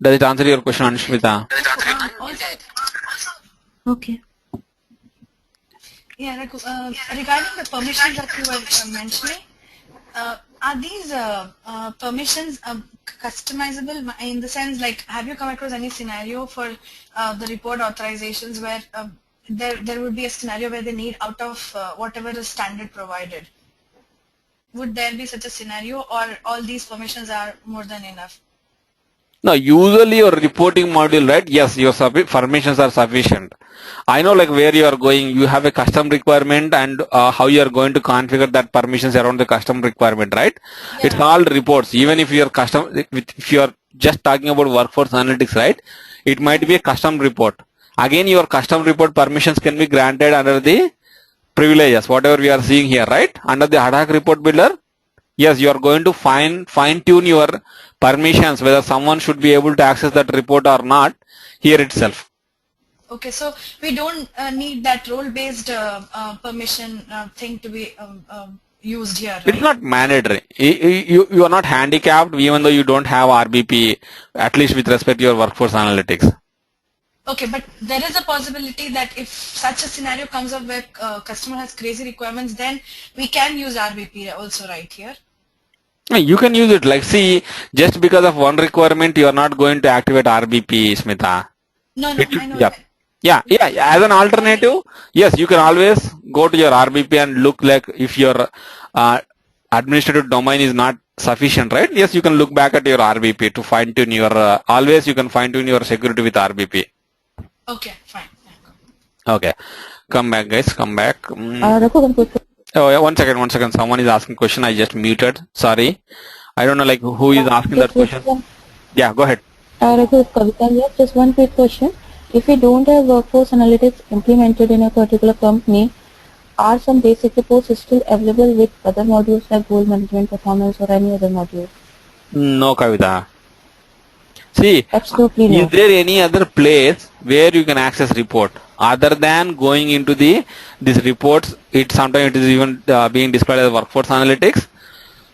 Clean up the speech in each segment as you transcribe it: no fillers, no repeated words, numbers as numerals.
Does it answer your question, Anshmita? Okay. Yeah, regarding the permissions that you were mentioning, are these permissions customizable in the sense, like, have you come across any scenario for the report authorizations where there would be a scenario where they need out of whatever is standard provided? Would there be such a scenario, or all these permissions are more than enough? No, usually your reporting module, right? Yes, your permissions are sufficient. I know like where you are going, you have a custom requirement and how you are going to configure that permissions around the custom requirement, right? Yeah. It's all reports. Even if you are if you are just talking about workforce analytics, right? It might be a custom report. Again, your custom report permissions can be granted under the privileges, whatever we are seeing here, right? Under the ad hoc report builder, yes, you are going to fine tune your permissions, whether someone should be able to access that report or not here itself. Okay, so we don't need that role-based permission thing to be used here, right? It's not mandatory. You are not handicapped even though you don't have RBP, at least with respect to your workforce analytics. Okay, but there is a possibility that if such a scenario comes up where customer has crazy requirements, then we can use RBP also right here. You can use it. Like, see, just because of one requirement, you are not going to activate RBP, Smita. No, I know yeah. that. Yeah. As an alternative, yes, you can always go to your RBP and look like if your administrative domain is not sufficient, right? Yes, you can look back at your RBP to fine tune your. Always you can fine tune your security with RBP. Okay, fine. Okay, come back, guys. Come back. Raghu, Oh, yeah, one second. Someone is asking question. I just muted. Sorry. I don't know like who is asking that question. Yeah, go ahead. Raghu, it's Kavita here. Just one quick question. If we don't have workforce analytics implemented in a particular company, are some basic reports still available with other modules like goal management, performance, or any other module? No, Kavita. See, Absolutely no. is there any other place where you can access report other than going into these reports? Sometimes it is even being displayed as workforce analytics.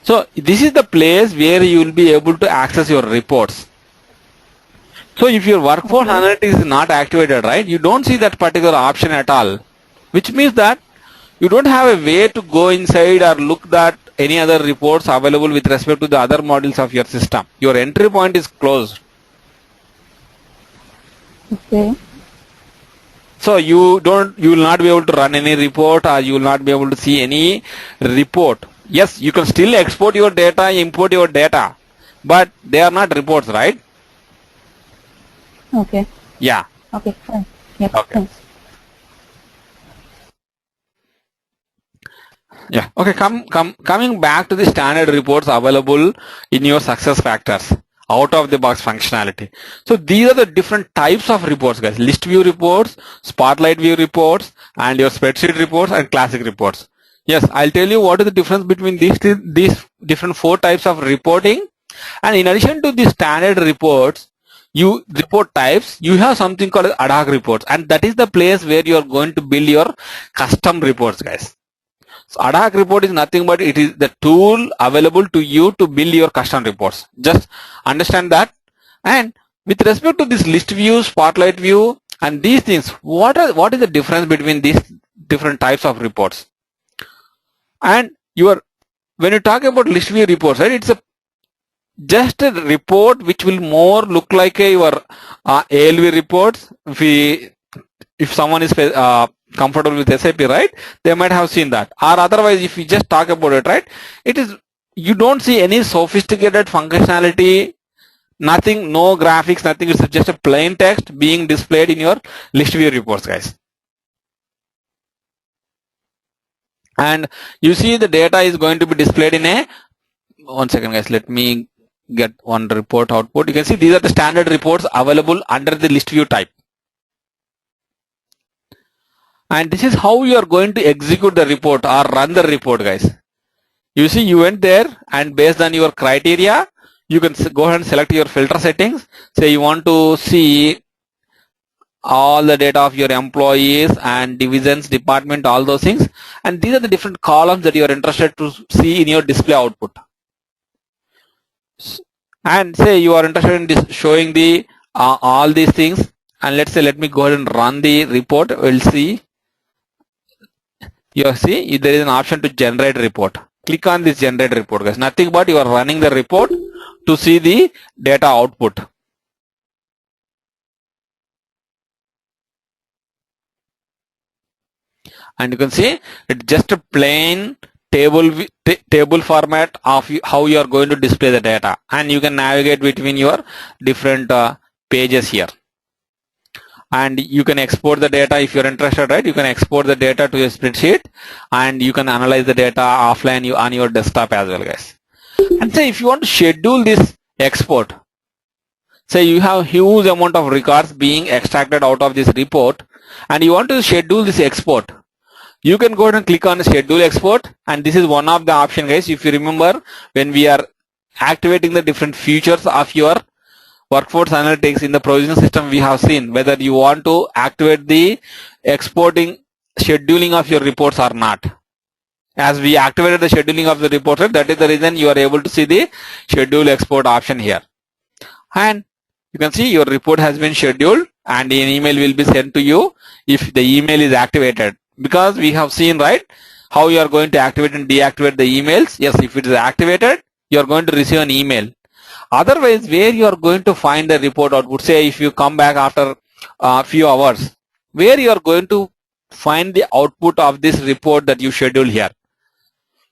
So this is the place where you will be able to access your reports. So if your workforce analytics is not activated, right, you don't see that particular option at all, which means that you don't have a way to go inside or look at any other reports available with respect to the other modules of your system. Your entry point is closed. Okay. So you will not be able to run any report, or you will not be able to see any report. Yes, you can still export your data, import your data, but they are not reports, right? Okay. Yeah. Okay, fine. Yep, Okay. thanks. Yeah. Okay. Coming back to the standard reports available in your success factors, out of the box functionality. So these are the different types of reports, guys. List view reports, spotlight view reports, and your spreadsheet reports and classic reports. Yes, I'll tell you what is the difference between these different 4 types of reporting. And in addition to the standard reports, report types, you have something called ad hoc reports, and that is the place where you are going to build your custom reports, guys. So ad hoc report is nothing but it is the tool available to you to build your custom reports. Just understand that. And with respect to this list view, spotlight view, and these things, what is the difference between these different types of reports? And when you talk about list view reports, right, it's just a report which will more look like your ALV reports. If someone is comfortable with SAP, right, they might have seen that. Or otherwise, if you just talk about it, right, you don't see any sophisticated functionality, nothing, no graphics, nothing. It's just a plain text being displayed in your list view reports, guys. And you see the data is going to be displayed in one second, guys, let me get one report output. You can see these are the standard reports available under the list view type. And this is how you are going to execute the report or run the report, guys. You see, you went there and based on your criteria, you can go ahead and select your filter settings. Say you want to see all the data of your employees and divisions, department, all those things. And these are the different columns that you are interested to see in your display output. and say you are interested in this, showing the all these things, and let's say let me go ahead and run the report. We'll see. You see there is an option to generate report. Click on this generate report, guys. Nothing but you are running the report to see the data output. And you can see it's just a plain table format of how you are going to display the data, and you can navigate between your different pages here, and you can export the data if you're interested, right? You can export the data to a spreadsheet, and you can analyze the data offline on your desktop as well, guys. And say if you want to schedule this export, say you have huge amount of records being extracted out of this report and you want to schedule this export, you can go ahead and click on schedule export, and this is one of the option, guys. If you remember, when we are activating the different features of your workforce analytics in the provisioning system, we have seen whether you want to activate the exporting scheduling of your reports or not. As we activated the scheduling of the reports, that is the reason you are able to see the schedule export option here. And you can see your report has been scheduled and an email will be sent to you if the email is activated, because we have seen, right, how you are going to activate and deactivate the emails. Yes, if it is activated, you are going to receive an email. Otherwise, where you are going to find the report output, say if you come back after a few hours, where you are going to find the output of this report that you schedule here?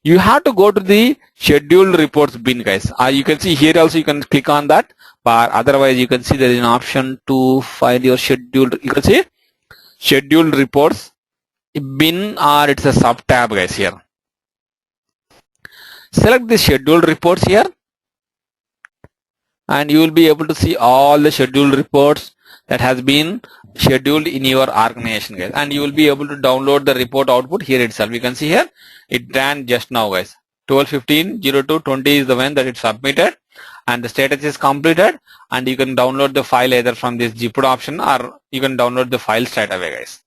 You have to go to the scheduled reports bin, guys. You can see here also you can click on that, but otherwise you can see there is an option to find your scheduled, you can see scheduled reports bin, or it's a sub tab, guys. Here select the scheduled reports here, and you will be able to see all the scheduled reports that has been scheduled in your organization, guys, and you will be able to download the report output here itself. You can see here it ran just now, guys. 12/15/02/20 is the one that it submitted, and the status is completed, and you can download the file either from this zip option or you can download the file straight away, guys.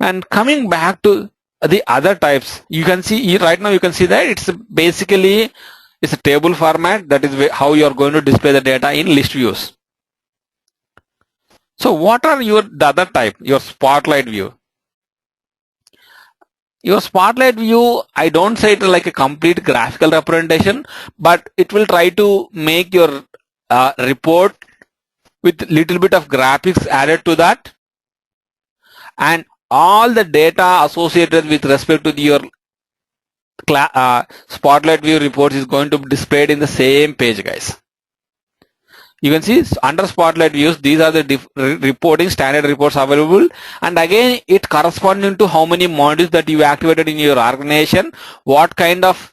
And coming back to the other types, you can see right now, you can see that it's basically it's a table format. That is how you are going to display the data in list views. So what are the other type? Your spotlight view. Your spotlight view, I don't say it like a complete graphical representation, but it will try to make your report with little bit of graphics added to that, and all the data associated with respect to your spotlight view reports is going to be displayed in the same page, guys. You can see under spotlight views, these are the reporting standard reports available, and again it corresponding to how many modules that you activated in your organization, what kind of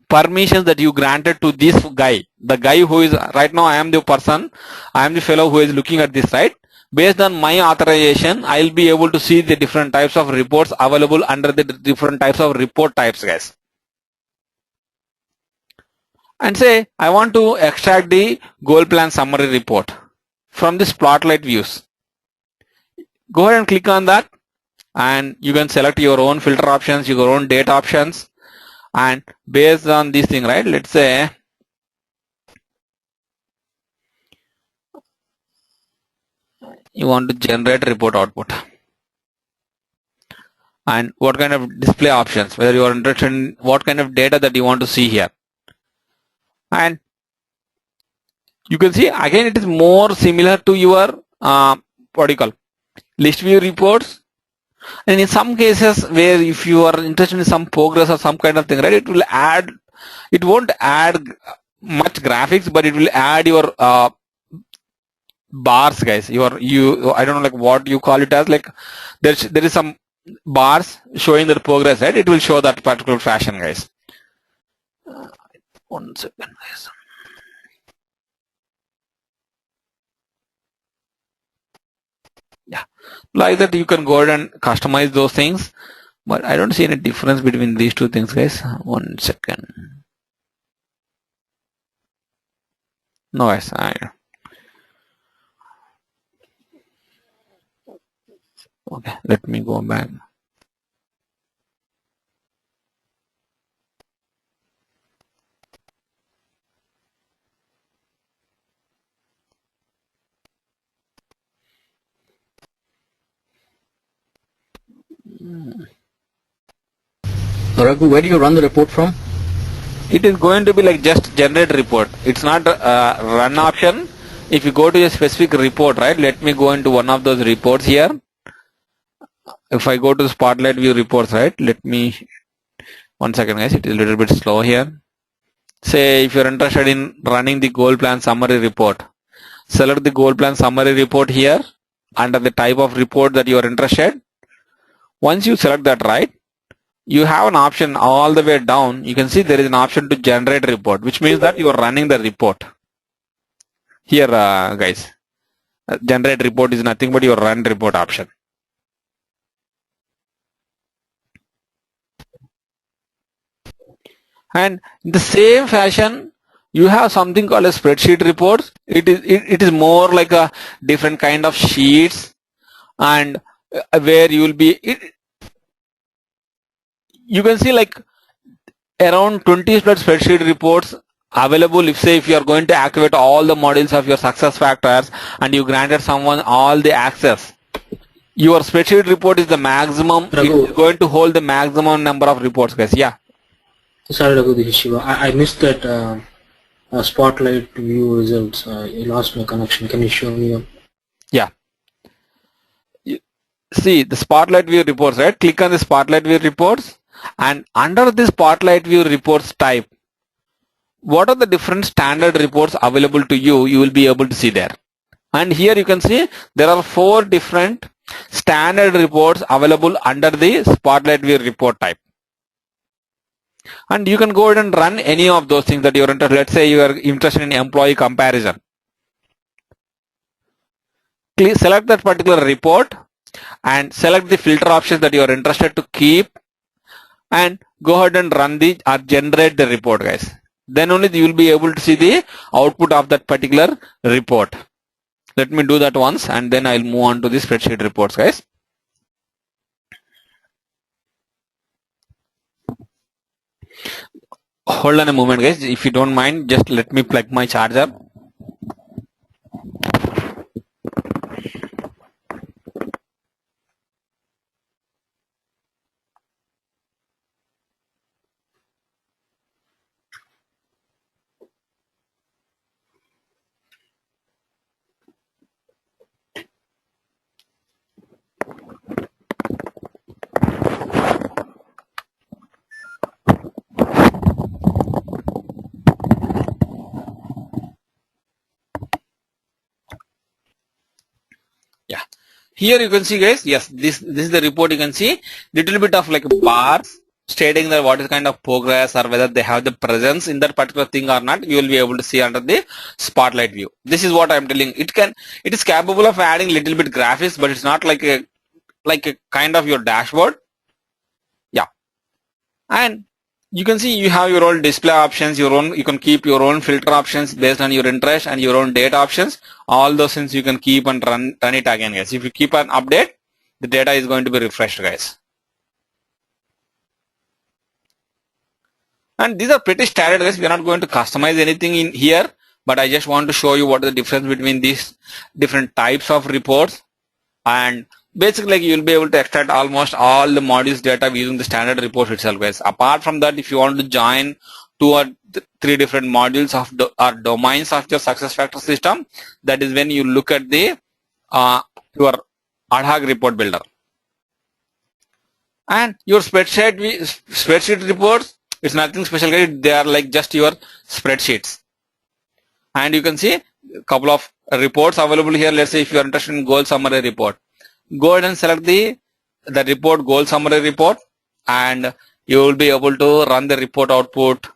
permissions that you granted to this guy, the guy who is right now, I am the person, I am the fellow who is looking at this, right? Based on my authorization, I'll be able to see the different types of reports available under the different types of report types, guys. And say I want to extract the goal plan summary report from the spotlight views. Go ahead and click on that, and you can select your own filter options, your own data options, and based on this thing, right? Let's say you want to generate report output, and what kind of display options, whether you are interested in what kind of data that you want to see here. And you can see again it is more similar to your what do you call list view reports, and in some cases where if you are interested in some progress or some kind of thing, right, it won't add much graphics, but it will add your bars, guys. I don't know like what you call it as, like there is some bars showing the progress, right? It will show that particular fashion, guys. 1 second, guys. Yeah, like that you can go ahead and customize those things, but I don't see any difference between these two things, guys. 1 second. No, guys. Okay, let me go back. Raghu, where do you run the report from? It is going to be like just generate report. It's not run option. If you go to a specific report, right? Let me go into one of those reports here. If I go to the Spotlight View reports, right? Let me, 1 second guys, it is a little bit slow here. Say if you're interested in running the goal plan summary report, select the goal plan summary report here under the type of report that you are interested. Once you select that, right, you have an option all the way down. You can see there is an option to generate report, which means that you are running the report. Here, guys, generate report is nothing but your run report option. And in the same fashion, you have something called a spreadsheet reports. It is more like a different kind of sheets, and where you will be. You can see like around 20 plus spreadsheet reports available. If you are going to activate all the modules of your success factors and you granted someone all the access, your spreadsheet report is the maximum. Raghu, it's going to hold the maximum number of reports, guys. Yeah. Sorry, Raghu, this is Shiva. I missed that Spotlight View results. I lost my connection. Can you show me? Yeah. See the Spotlight View reports, right? Click on the Spotlight View reports, and under the Spotlight View reports type, what are the different standard reports available to you? You will be able to see there. And here you can see there are 4 different standard reports available under the Spotlight View report type. And you can go ahead and run any of those things that you're interested. Let's say you are interested in employee comparison. Please select that particular report and select the filter options that you are interested to keep, and go ahead and run the or generate the report, guys. Then only you will be able to see the output of that particular report. Let me do that once, and then I'll move on to the spreadsheet reports, guys. Hold on a moment, guys. If you don't mind, just let me plug my charger. Yeah. Here you can see, guys, yes, this is the report. You can see little bit of like bars stating that what is kind of progress or whether they have the presence in that particular thing or not. You will be able to see under the Spotlight View. This is what I'm telling. It is capable of adding little bit graphics, but it's not like a kind of your dashboard. Yeah. And you can see you have your own display options, you can keep your own filter options based on your interest and your own data options. All those things you can keep and run it again, guys. If you keep an update, the data is going to be refreshed, guys. And these are pretty standard, guys. We are not going to customize anything in here, but I just want to show you what is the difference between these different types of reports. And basically, like, you will be able to extract almost all the modules data using the standard report itself, guys. Apart from that, if you want to join 2 or 3 different modules of or domains of your success factor system, that is when you look at the your ad hoc report builder. And your spreadsheet reports, it's nothing special, guys. They are like just your spreadsheets. And you can see a couple of reports available here. Let's say if you are interested in goal summary report, go ahead and select the report goal summary report, and you will be able to run the report output